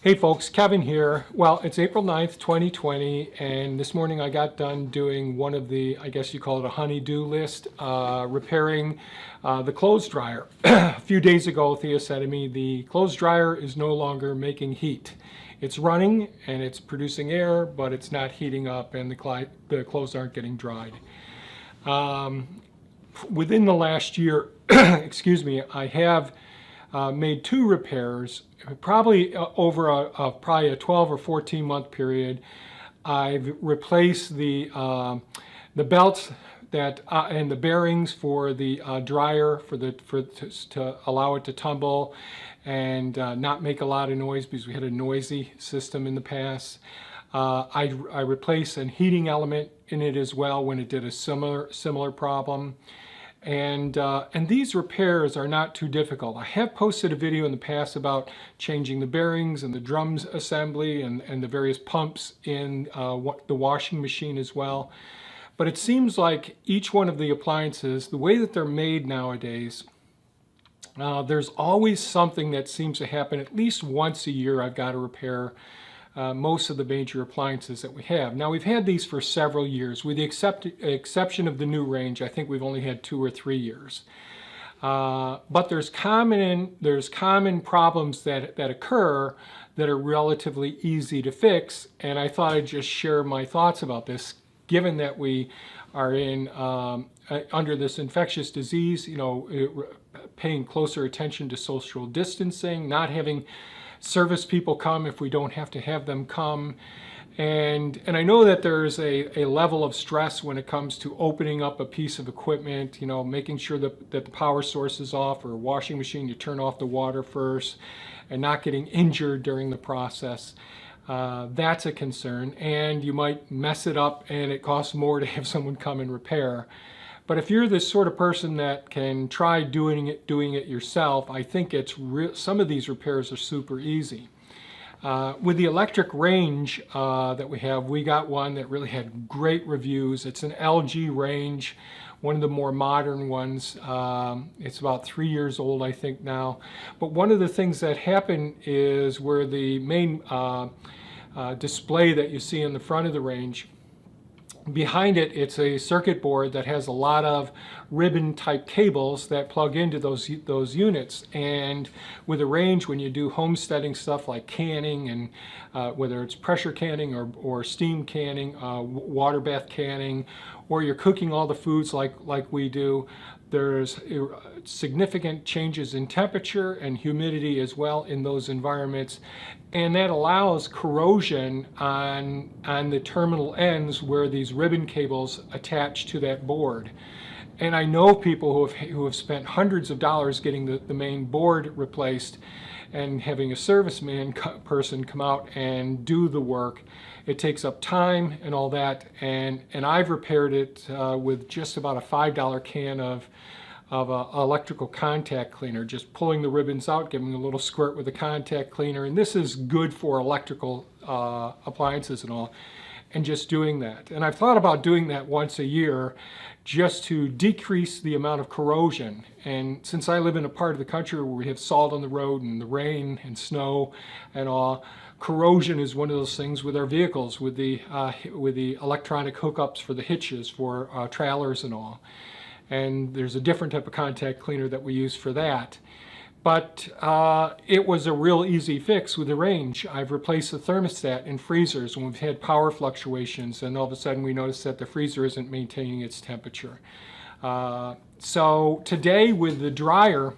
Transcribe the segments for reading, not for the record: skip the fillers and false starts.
Hey folks, Kevin here. Well, it's April 9th, 2020, and this morning I got done doing one of the, I guess you call it a honey-do list, repairing the clothes dryer. A few days ago, Thea said to me, the clothes dryer is no longer making heat. It's running and it's producing air, but it's not heating up and the clothes aren't getting dried. Within the last year, excuse me, I have made two repairs, probably over probably a 12 or 14 month period. I've replaced the belts that and the bearings for the dryer to allow it to tumble and not make a lot of noise, because we had a noisy system in the past. I replaced a heating element in it as well when it did a similar problem. And these repairs are not too difficult. I have posted a video in the past about changing the bearings and the drums assembly and the various pumps in the washing machine as well. But it seems like each one of the appliances, the way that they're made nowadays, there's always something that seems to happen at least once a year. I've got to repair most of the major appliances that we have. Now, we've had these for several years. With the exception of the new range, I think we've only had 2 or 3 years. But there's common problems that occur that are relatively easy to fix, and I thought I'd just share my thoughts about this, given that we are in under this infectious disease, paying closer attention to social distancing, not having service people come if we don't have to have them come. And I know that there's a level of stress when it comes to opening up a piece of equipment, making sure that the power source is off, or a washing machine, you turn off the water first, and not getting injured during the process. That's a concern, and you might mess it up and it costs more to have someone come and repair. But if you're this sort of person that can try doing it yourself, I think some of these repairs are super easy. With the electric range that we got one that really had great reviews. It's an LG range, one of the more modern ones. It's about 3 years old, I think, now. But one of the things that happened is where the main display that you see in the front of the range, behind it, it's a circuit board that has a lot of ribbon type cables that plug into those units. And with a range, when you do homesteading stuff like canning, and whether it's pressure canning or steam canning, water bath canning, or you're cooking all the foods like we do, there's significant changes in temperature and humidity as well in those environments, and that allows corrosion on the terminal ends where these ribbon cables attach to that board. And I know people who have spent hundreds of dollars getting the main board replaced and having a serviceman person come out and do the work. It takes up time and all that, and I've repaired it with just about a $5 can of electrical contact cleaner, just pulling the ribbons out, giving a little squirt with a contact cleaner. And this is good for electrical appliances and all, and just doing that. And I've thought about doing that once a year just to decrease the amount of corrosion. And since I live in a part of the country where we have salt on the road and the rain and snow and all, corrosion is one of those things with our vehicles, with the electronic hookups for the hitches for trailers and all. And there's a different type of contact cleaner that we use for that. But it was a real easy fix with the range. I've replaced the thermostat in freezers when we've had power fluctuations, and all of a sudden we notice that the freezer isn't maintaining its temperature. So today with the dryer,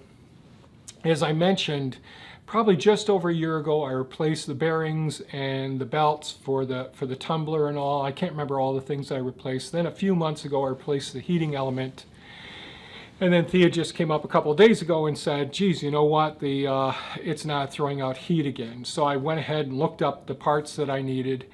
as I mentioned, probably just over a year ago, I replaced the bearings and the belts for the tumbler and all. I can't remember all the things I replaced. Then a few months ago, I replaced the heating element. And then Thea just came up a couple of days ago and said, geez, you know what, it's not throwing out heat again. So I went ahead and looked up the parts that I needed.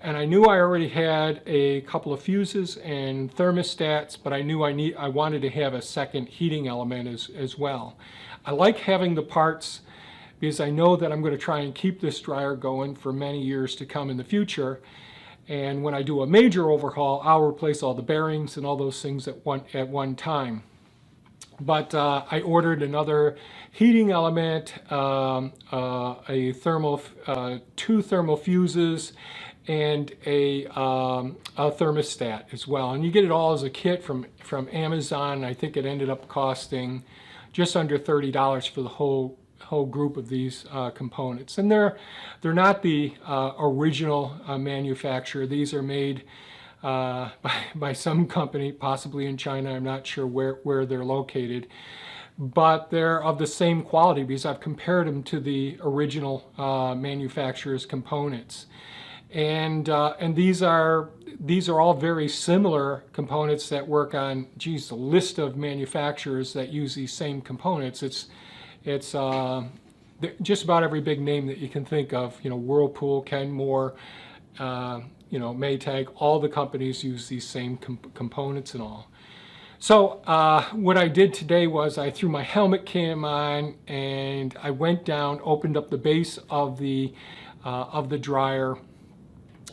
And I knew I already had a couple of fuses and thermostats, but I knew I wanted to have a second heating element as well. I like having the parts because I know that I'm going to try and keep this dryer going for many years to come in the future. And when I do a major overhaul, I'll replace all the bearings and all those things at one time. But I ordered another heating element, two thermal fuses, and a thermostat as well. And you get it all as a kit from Amazon. I think it ended up costing just under $30 for the whole group of these components. And they're not the original manufacturer. These are made by some company, possibly in China. I'm not sure where they're located, but they're of the same quality because I've compared them to the original manufacturer's components. And these are all very similar components that work on, geez, the list of manufacturers that use these same components. It's just about every big name that you can think of. You know, Whirlpool, Kenmore, Maytag. All the companies use these same components and all. So what I did today was I threw my helmet cam on and I went down, opened up the base of the dryer,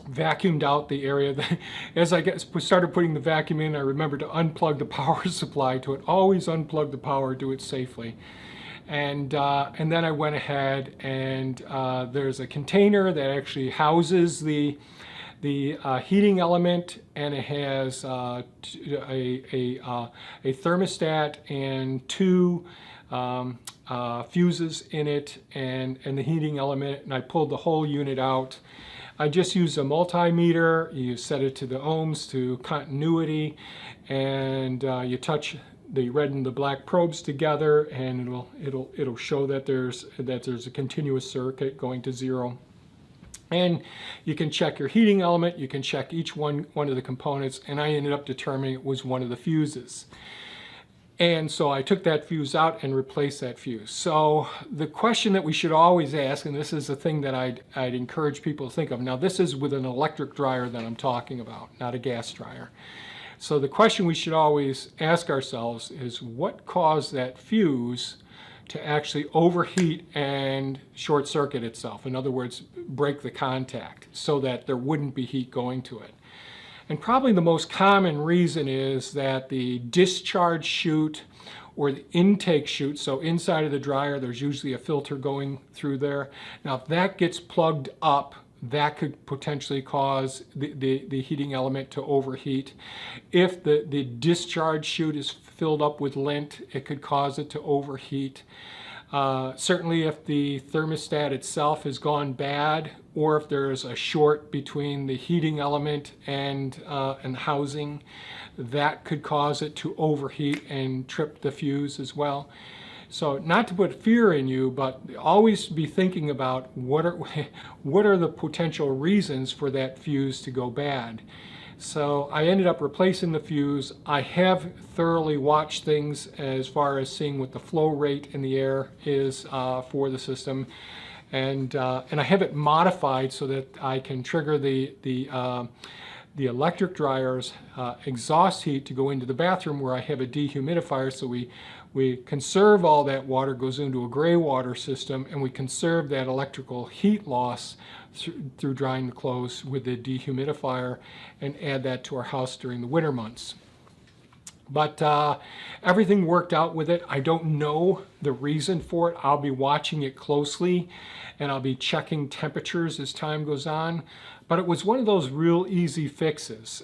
vacuumed out the area. As I started putting the vacuum in, I remembered to unplug the power supply to it. Always unplug the power, do it safely. And then I went ahead and there's a container that actually houses the heating element, and it has a thermostat and two fuses in it, and the heating element. And I pulled the whole unit out. I just used a multimeter. You set it to the ohms, to continuity, and you touch the red and the black probes together, and it'll show that there's a continuous circuit going to 0. And you can check your heating element. You can check each one of the components, and I ended up determining it was one of the fuses. And so I took that fuse out and replaced that fuse. So the question that we should always ask, and this is the thing that I'd encourage people to think of. Now, this is with an electric dryer that I'm talking about, not a gas dryer. So the question we should always ask ourselves is, what caused that fuse to actually overheat and short circuit itself? In other words, break the contact so that there wouldn't be heat going to it. And probably the most common reason is that the discharge chute or the intake chute, so inside of the dryer there's usually a filter going through there. Now if that gets plugged up, that could potentially cause the heating element to overheat. If the discharge chute is filled up with lint, it could cause it to overheat. Certainly if the thermostat itself has gone bad, or if there's a short between the heating element and housing, that could cause it to overheat and trip the fuse as well. So not to put fear in you, but always be thinking about what are the potential reasons for that fuse to go bad. So I ended up replacing the fuse. I have thoroughly watched things as far as seeing what the flow rate in the air is for the system, and I have it modified so that I can trigger the electric dryer's exhaust heat to go into the bathroom, where I have a dehumidifier, so we conserve all that water, goes into a gray water system, and we conserve that electrical heat loss through drying the clothes with the dehumidifier, and add that to our house during the winter months. But everything worked out with it. I don't know the reason for it. I'll be watching it closely, and I'll be checking temperatures as time goes on. But it was one of those real easy fixes.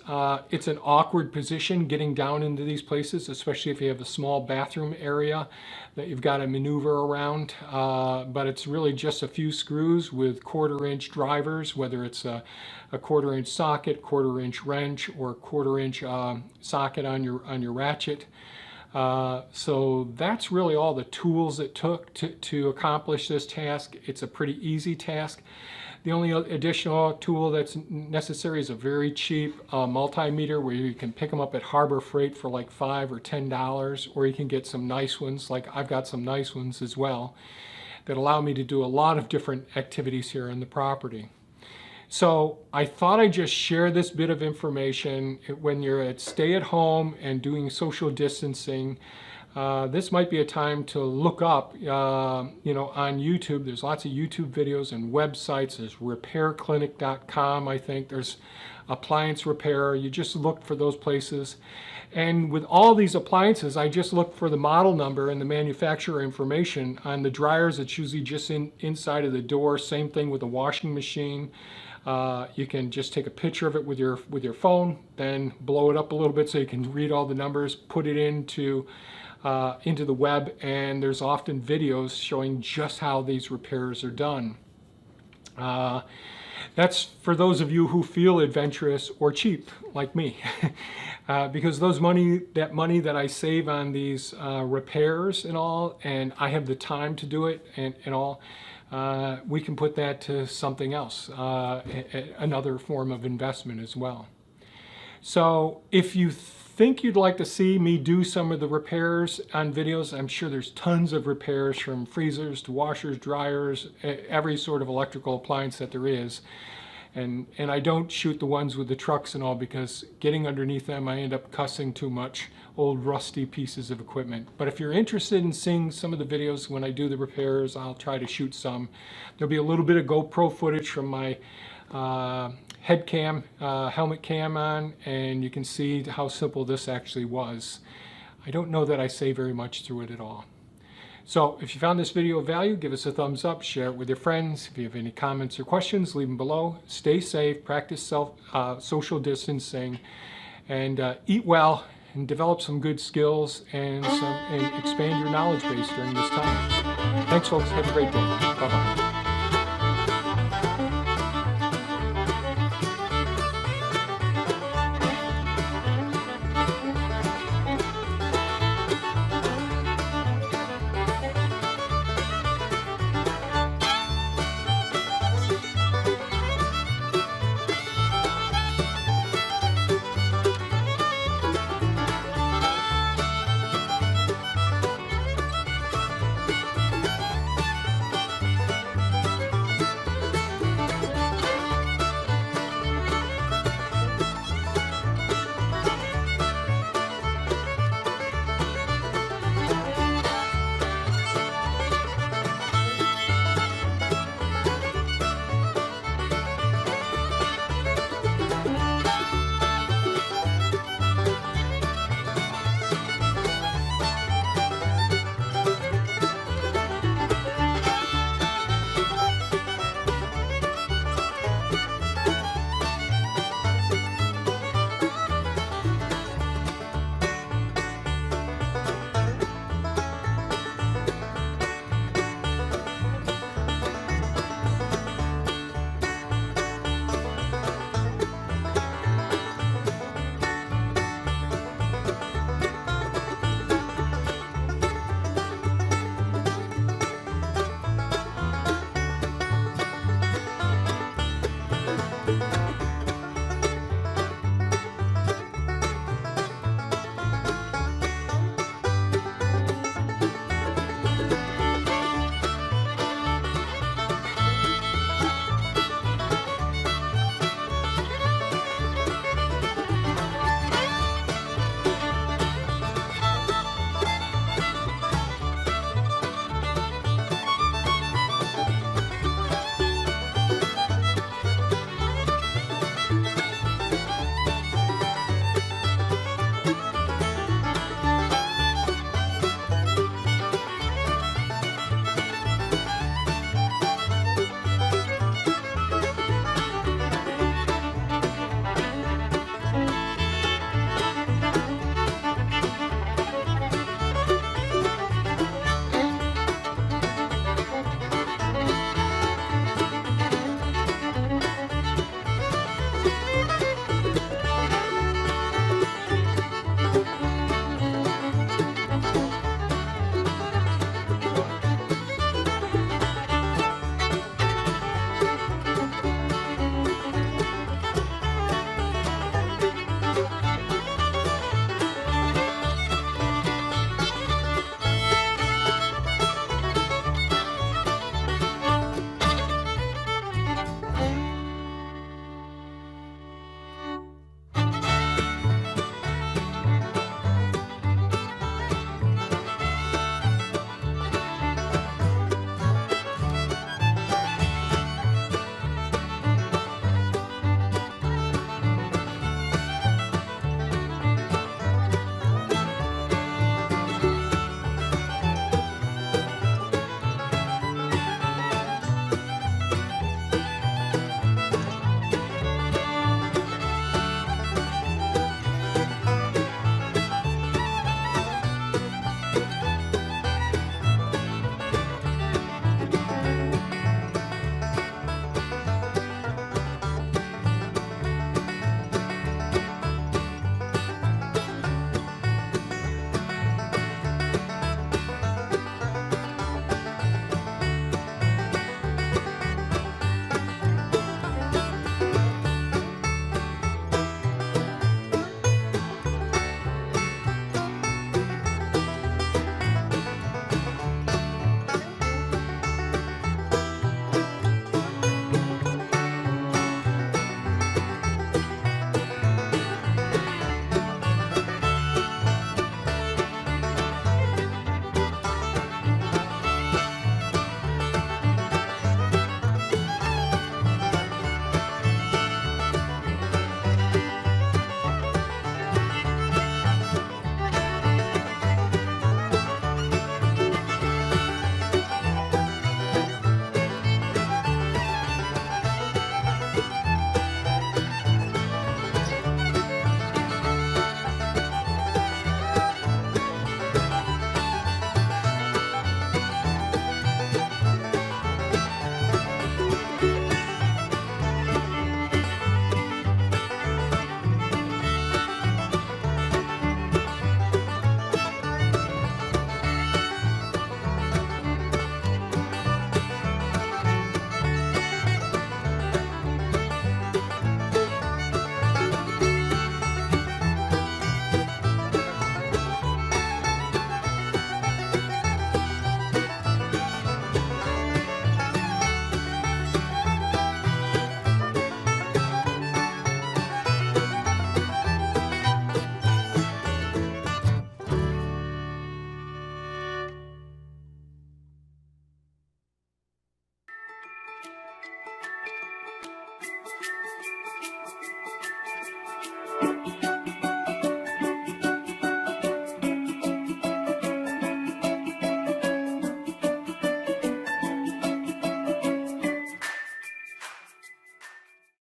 It's an awkward position getting down into these places, especially if you have a small bathroom area that you've got to maneuver around. But it's really just a few screws with 1/4-inch drivers, whether it's a 1/4-inch socket, 1/4-inch wrench, or a 1/4-inch socket on your ratchet. So that's really all the tools it took to accomplish this task. It's a pretty easy task. The only additional tool that's necessary is a very cheap multimeter, where you can pick them up at Harbor Freight for like $5 or $10, or you can get some nice ones, like I've got some nice ones as well, that allow me to do a lot of different activities here in the property. So I thought I'd just share this bit of information when you're at stay at home and doing social distancing. this might be a time to look up, you know, on YouTube. There's lots of YouTube videos and websites. There's repairclinic.com, I think. There's appliance repair. You just look for those places. And with all these appliances, I just look for the model number and the manufacturer information. On the dryers, it's usually just inside of the door. Same thing with the washing machine. You can just take a picture of it with your phone, then blow it up a little bit so you can read all the numbers, put it into the web, and there's often videos showing just how these repairs are done. That's for those of you who feel adventurous or cheap, like me. Because that money that I save on these repairs and all, and I have the time to do it and all, we can put that to something else, another form of investment as well. So if you think you'd like to see me do some of the repairs on videos, I'm sure there's tons of repairs from freezers to washers, dryers, every sort of electrical appliance that there is. And I don't shoot the ones with the trucks and all, because getting underneath them I end up cussing too much, old rusty pieces of equipment. But if you're interested in seeing some of the videos when I do the repairs, I'll try to shoot some. There'll be a little bit of GoPro footage from my head cam, helmet cam on, and you can see how simple this actually was. I don't know that I say very much through it at all. So if you found this video of value, give us a thumbs up, share it with your friends. If you have any comments or questions, leave them below. Stay safe, practice social distancing, and eat well, and develop some good skills and expand your knowledge base during this time. Thanks, folks. Have a great day. Bye-bye.